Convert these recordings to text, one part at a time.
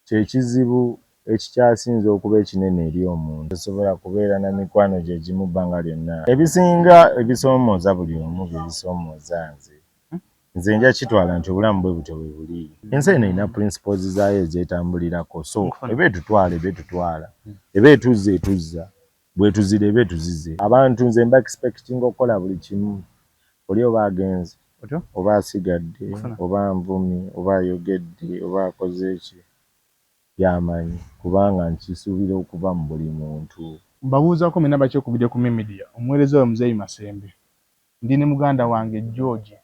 kyekizibu ekikyasinze okuba ekinene eri omuntu. Tosobola kubeera na mikwano gye gimu bbanga lyonna. Ebisinga ebisoomooza buli omu bye bisoomooza nze. Nze nja kitwala nti obulamu bwe butyo bwe buli. Ensi eno erina principles zaayo ezeetambulirako. So eba etutwala eba etutwala. Eba etuzza etuzza. Bwetuzira eba etuzize. Abantu nze mba expectinga okukola buli kimu. Oli oba agenze, oba asigadde, oba nvumi, oba ayogedde, oba akoze ki. Yamanyi kubanga nkisuubira okuva mu buli muntu. Mbabuuzaako mwenna bakyekubidde ku media. Omuweereza we Muzeeyi Masembe. Ndi ne muganda wange George.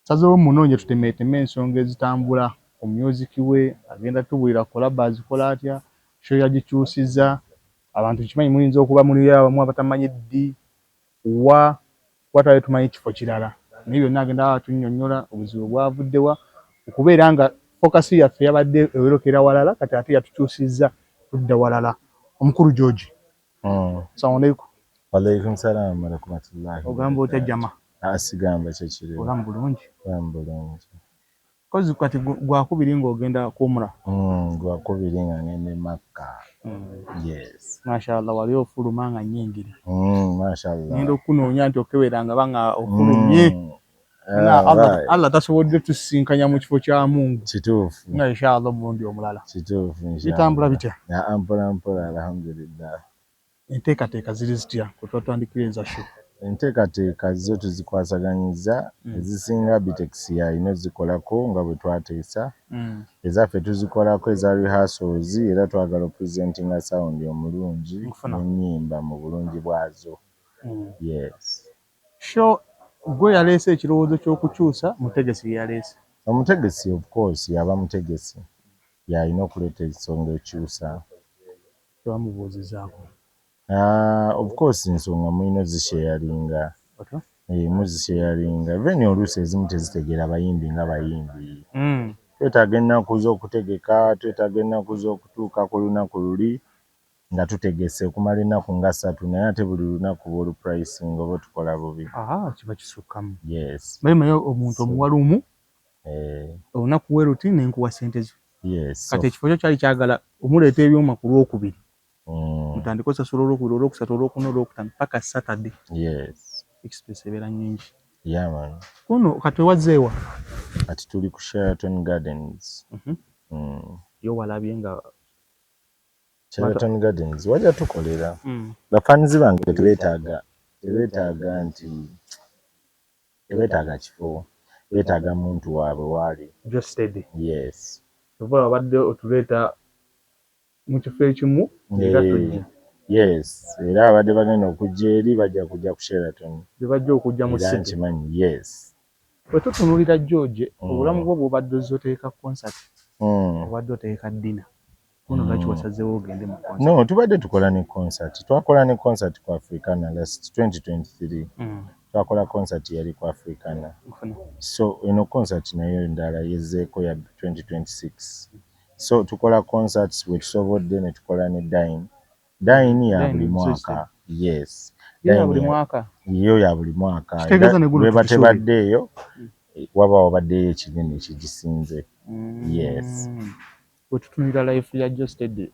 Sazeewo munoonye tutemeeteme ensonga ezitambula ku music we, agenda tubuulira kolaba azikola atya, show yagikyusizza, abantu kimanyi muyinza okuba muli abamu abatamanyi ddi, watwale tumanyi kifo kirala. Naye byonna agenda atunnyonnyola obuzibu bwavuddewa, okubeera nga focus yaffe yabadde ewerokera walala, kati ate yatukyusizza tudda walala. Omukulu George. Assalamu alaikum. Walaikum salaam wa rahmatullahi. Ogamba otya jama? Asigamba kyekiri. Olamu bulungi. Olamu bulungi. Kozi kati gwakubiri ng'ogenda kumra. Gwakubiri nga ngende Makka. Yes. Mashallah wali ofuluma nga nnyingiri. Mashallah. Ngenda okunoonya nti okeberanga banga ofulumye. Allah tasobodde tusinkanya mu kifo kya Mungu. Kituufu. Nga inshallah omurundi omulala. Kituufu inshallah. Bitambula bitya? Mpola mpola alhamdulillah. Enteekateeka ziri zitya kutwatandikira eza show? Enteekateeka zo tuzikwasaganyiza, ezisinga Bitex yalina zikolako nga bwe twateesa. Ezaffe tuzikolako eza rehearsals era twagala presentinga sound omulungi n'ennyimba mu bulungi bwazo. Yes. Show gwe yaleese ekirowoozo ky'okukyusa, Mutegesi yaleese? Omutegesi of course yaba mutegesi. Yalina okuleeta ensonga ekyusa. Tebamubuuzizaako? Of course ensonga mulina zisharinga. Muzisharinga. Even oluusi ezimu tezitegeera bayimbi nga bayimbi. Twetaaga ennaku z'okutegeka, twetaaga ennaku z'okutuuka ku lunaku luli nga tutegese okumala ennaku nga 3 naye ate buli lunaku bw'olu pricing oba tukola bubi. Kiba kisukkamu. Yes. Bayimayo omuntu omuwalumu. Olunaku we luti n'enkuwa ssente zo. Yes. Kati ekifo kyo kyali kyagala omuleeta ebyuma ku Lwokubiri. Mutandika osasula Olwokubiri, Olwokusatu, Olwokuna, Olwokutaano paka Saturday. Yes. Express ebeera nnyingi. Yeah man. Kuno kati wazzeewa? Kati tuli ku Sheraton Gardens. Yo walabye nga Sheraton Gardens wajja tukolera. Bafanizi bange tebeetaaga nti tebeetaaga kifo. Beetaaga muntu waabwe waali. Just steady. Yes. Oba abadde otuleeta mu kifo ekimu era tujja. Yes. Era abadde bagenda okujja eri bajja kujja ku Sheraton. Bajja okujja mu city. Nkimanyi. Yes. Bwe tutunuulira George, obulamu bwo bw'obadde oteeka concert. Obadde oteeka dinner. Kuno lwaki wasazeewo ogende mu concert? No, tubadde tukola ne concert. Twakola ne concert ku Africana last 2023. Twakola concert yali ku Africana. So eno concert nayo endala yezzeeko ya 2026. So tukola concerts bwe tusobodde ne tukola ne Dine. Dine ya buli mwaka. Yes. Ya buli mwaka. Yo ya buli mwaka. Bwe tebaddeeyo waba wabaddeyo ekinene ekigisinze. Yes. Bwe tutunulira life ya Just Steady.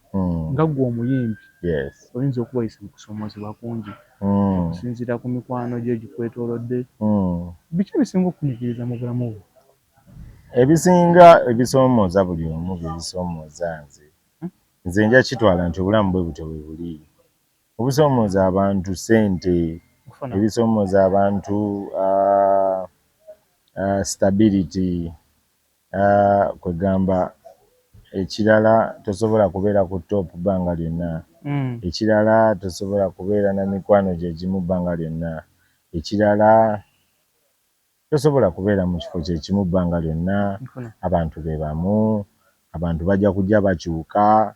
Nga gwe omuyimbi. Yes. Oyinza okubayisa mu kusoomozebwa kungi. Okusinziira ku mikwano gye gikwetoolodde. Biki ebisinga okunyigiriza mu bulamu bwo? Ebisinga ebisoomooza buli omu bye bisoomooza nze. Nze nja kitwala nti obulamu bwe butyo bwe buli. Obusoomooza abantu ssente, ebisoomooza abantu stability, kwegamba ekirala tosobola kubeera ku top bbanga lyonna. Ekirala tosobola kubeera na mikwano gye gimu bbanga lyonna. Ekirala tosobola kubeera mu kifo kye kimu bbanga lyonna. Abantu be bamu, abantu bajja kujja bakyuka.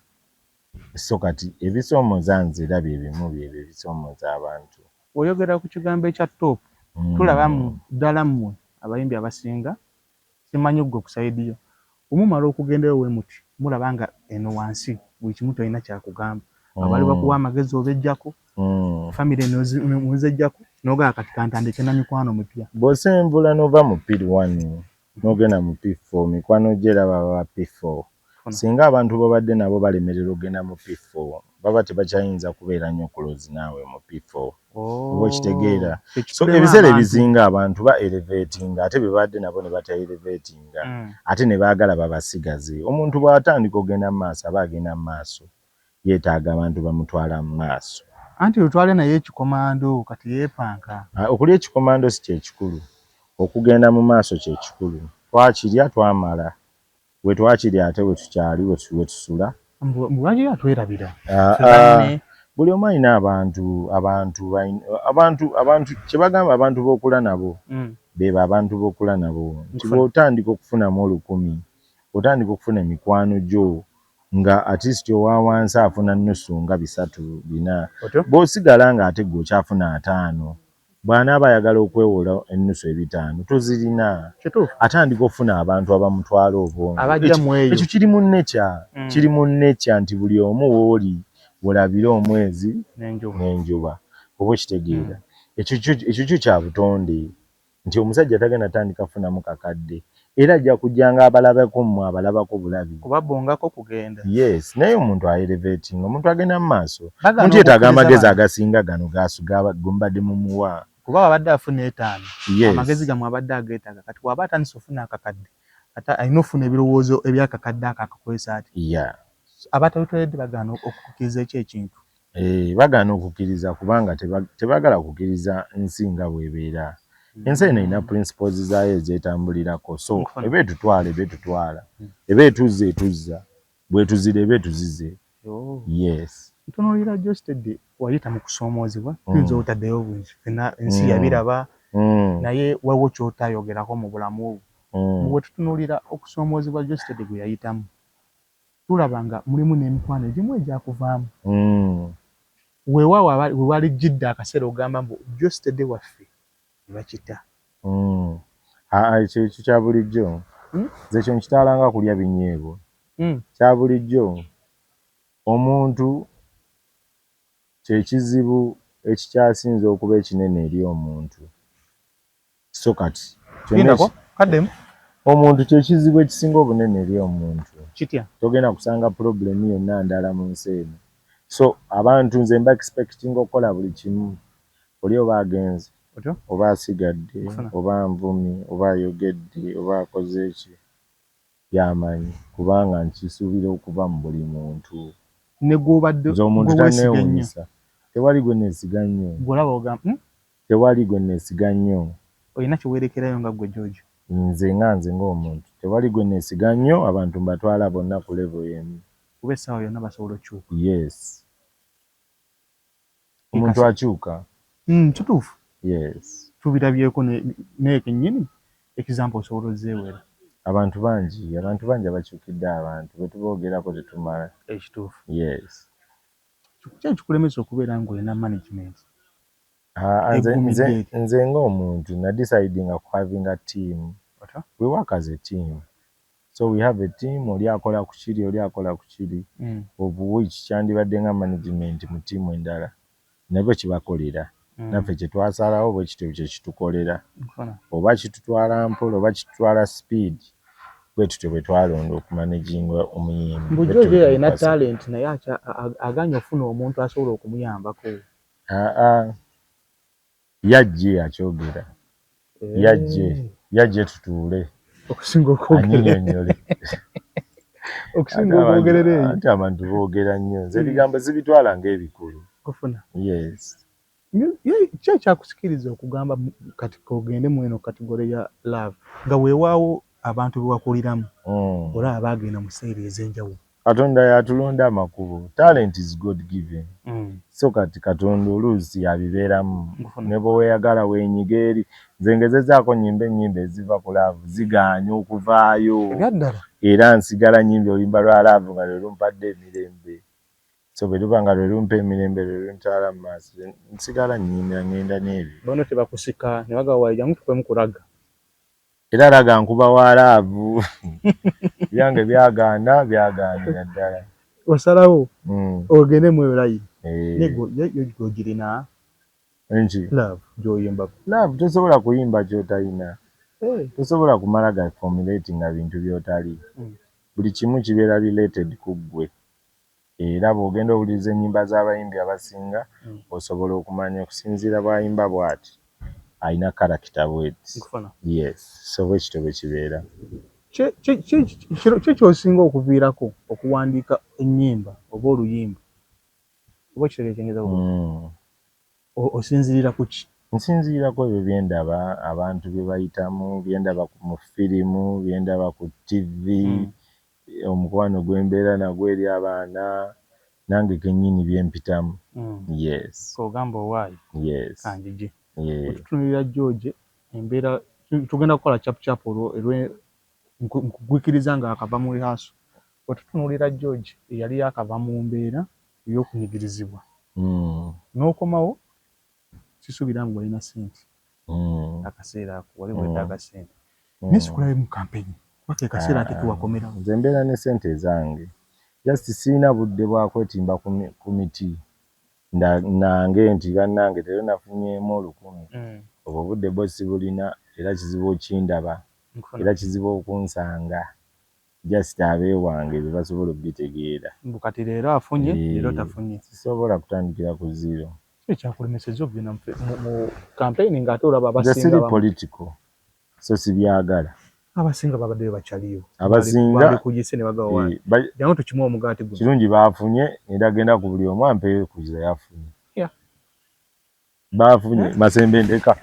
So kati ebisoomooza nze era bye bimu byebyo ebisoomooza abantu. Oyogera ku kigambo ekya top. Tulaba mu ddala mmwe abayimbi abasinga simanyi gwe ku sayidi yo. Omumala okugendayo we muti mulaba nga eno wansi buli kimu tolina kyakugamba. Abali bakuwa amagezi obejjako. Family nozejjako n'ogala kati kantandike na mikwano mipya. Bw'osembula n'ova mu P1 n'ogenda mu P4 mikwano gye laba baba P4. singa abantu babadde nabo balemerera ogenda mu P4 baba tebakyayinza kubeera nnyo close naawe mu P4 oba okitegeera. So ebiseera ebizinga abantu ba elevatinga ate bebadde nabo ne bata elevatinga ate ne baagala babasigaze. Omuntu bw'atandika ogenda mu maaso aba agenda mu maaso yeetaaga abantu bamutwala mu maaso. Anti otwale naye ekikomando kati yeepanka. Okulya ekikomando si kye kikulu, okugenda mu maaso kye kikulu. Twakirya twamala, bwe twakirya ate bwe tukyali bwe tusula. Lwaki atwerabira? Buli omu alina abantu kye bagamba abantu b'okula nabo beba abantu b'okula nabo. Nti bw'otandika okufunamu 1000 otandika okufuna emikwano gyo nga at least owa wansi afuna nnusu nga 3-4 bw'osigala nga ate gwe okyafuna 5 bw'anaaba ayagala okwewola ennusu 5 tozirina atandika okufuna abantu abamutwala obwongo. Ekyo kiri mu nature nti buli omu wooli olabira omwezi n'enjuba oba okitegeera. Ekyo kyo kya butonde nti omusajja tagenda tandika kufunamu kakadde era ajja kujja nga abalabako mmwe abalabako bulabi kubabongako kugenda. Yes, naye omuntu aelevating omuntu agenda mu maaso omuntu yeetaaga amagezi agasinga gano gombadde mumuwa kuba wabadde afuna 5 amagezi gamwe abadde ageetaaga kati waba atandise ofuna akakadde ate alina ofuna ebirowoozo ebyakakadde akakwesa ati abatabitwedde bagaana okukkiriza ekintu. Bagaana okukkiriza kubanga tebaagala kukkiriza nsi nga bw'ebeera. Ensi eno erina principles zaayo ezeetambulirako, so eba etutwala eba etuzza bw'etuzira eba etuzize. Yes. Ntunuulira Josted wayita mu kusoomoozebwa tuyinza obutaddeyo obungi fena ensi yabiraba naye waliwo ky'otaayogerako mu bulamu obwo. Bwe tutunuulira okusoomoozebwa Josted gwe yayitamu tulaba nga mulimu n'emikwano egimu egyakuvaamu. Weewaawo we walijjidde akaseera ogamba mbu Josted waffe ne bakita. Ekyo kya bulijjo nze ekyo nkitaalanga kulya binyeebwa. Kya bulijjo omuntu kye kizibu ekikyasinze okuba ekinene eri omuntu. So kati omuntu kye kizibu ekisinga obunene eri omuntu. Kitya? Togenda kusanga problem yonna ndala mu nsi eno. So abantu nze mba expecting okukola buli kimu. Oli oba agenze oba asigadde oba nvumi oba ayogedde oba akoze eki yamanyi kubanga nkisuubira okuva mu buli muntu. Ne gw'obadde omuntu taneewunyisa. Tewali gwe neesiga nnyo. Tewali gwe neesiga nnyo. Olina kye weerekerayo nga ggwe George? Nze ng'omuntu tewali gwe neesiga nnyo, abantu mbatwala bonna ku level y'emu. Kuba essaawa yonna basobola okyuka. Yes. Omuntu akyuka. Kituufu. Yes. Tubirabyeko naye kennyini example osobola ozzeewera. Abantu bangi abakyukidde abantu bwe tuboogerako tetumala. Ekituufu. Yes. Ki ekikulemesa okubeera ng'olina management? Nze ng'omuntu na decidinga ku having a team. We work as a team. So we have a team, oli akola ku kiri, oli akola ku kiri. Of which kyandibadde nga management mu tiimu endala. Nabyo kibakolera. Naffe kye twasalawo bwe kityo kye kitukolera. Oba kitutwala mpola oba kitutwala speed. Bwe tutyo bwe twalonda okumanaginga omuyimbi. Mbu George yalina talent naye aganya ofuna omuntu asobola okumuyambako. Yajje akyogera. Yajje tutuule. Okusinga okwogera. Okusinga okwogerera eyo. Ate abantu boogera nnyo. Nze ebigambo zibitwala ng'ebikulu. Kufuna. Yes. Ki ekyakusikiriza okugamba kati ogende mu eno kategore ya love nga weewaawo abantu be wakuliramu olaba baagenda mu seyiri ez'enjawulo? Katonda yatulonda amakubo. Talent is God given. So kati Katonda oluusi yabibeeramu. Ne bwe weeyagala weenyiga eri. Nze ngezezaako nnyimba ennyimba eziva ku laavu zigaanya okuvaayo. Era nsigala nnyimba oluyimba lwa laavu nga lwe lumpadde emirembe. So bwe luba nga lwe lumpa emirembe lwe luntwala mu maaso nsigala nnyimba ngenda n'ebyo. Bono tebakusika ne bagawa jangu tukwemu kulaga. Era laga nkuba wa laavu. Byange byagaanira ddala. Osalawo ogende mu layini. Nego yogirina. Enki? Love gy'oyimba. Love tosobola kuyimba ky'otalina. Tosobola kumala ga formulating nga bintu by'otali. buli kimu kibeera related ku ggwe era bw'ogenda owuliriza ennyimba z'abayimbi abasinga osobola okumanya okusinziira bw'ayimba bw'ati alina karakita bw'eti. Yes, so bwe kityo bwe kibeera. Ki ky'osinga okuviirako okuwandiika ennyimba oba oluyimba oba ekitego ekyengeza osinziirira ku ki? Nsinziirako ebyo bye ndaba, abantu bye bayitamu, bye ndaba mu firimu, bye ndaba ku TV, omukwano gwe mbeera nagwo eri abaana, nange kennyini bye mpitamu. Yes. Ogamba owaayo. Yes. Kanjije. Otutunulira George embeera tugenda kukola chapu nkugwikiriza nga akava mu rehearsal. Otutunulira George eyali yakava mu mbeera ey'okunyigirizibwa. N'okomawo sisuubira ngu walina ssente. Akaseera ako wali weetaaga ssente. Naye sikulabe mu kampeyini. Wake kaseera ate kewakomerawo. Nze mbeera ne ssente zange. Just siina budde bwa kwetimba ku miti. Nange nti bannange tero nafunyeemu 10,000. Obwo budde bwo sibulina era kizibu okindaba. Era kizibu okunsanga. Just abeewange be basobola okugitegeera. Kati leero afunye, leero tafunye. Sisobola kutandikira ku zero. Ekyakulemesezza okugenda mu kampeyini ng'ate olaba abasinga. Nze siri political. So sibyagala. Abasinga babadde bakyaliwo. Abasinga bali kugise ne bagawa wano. Jangu tukimu omugaati guno. Kirungi baafunye era agenda ku buli omu ampeeyo ku kira yafunye. Baafunye Masembe ndeka.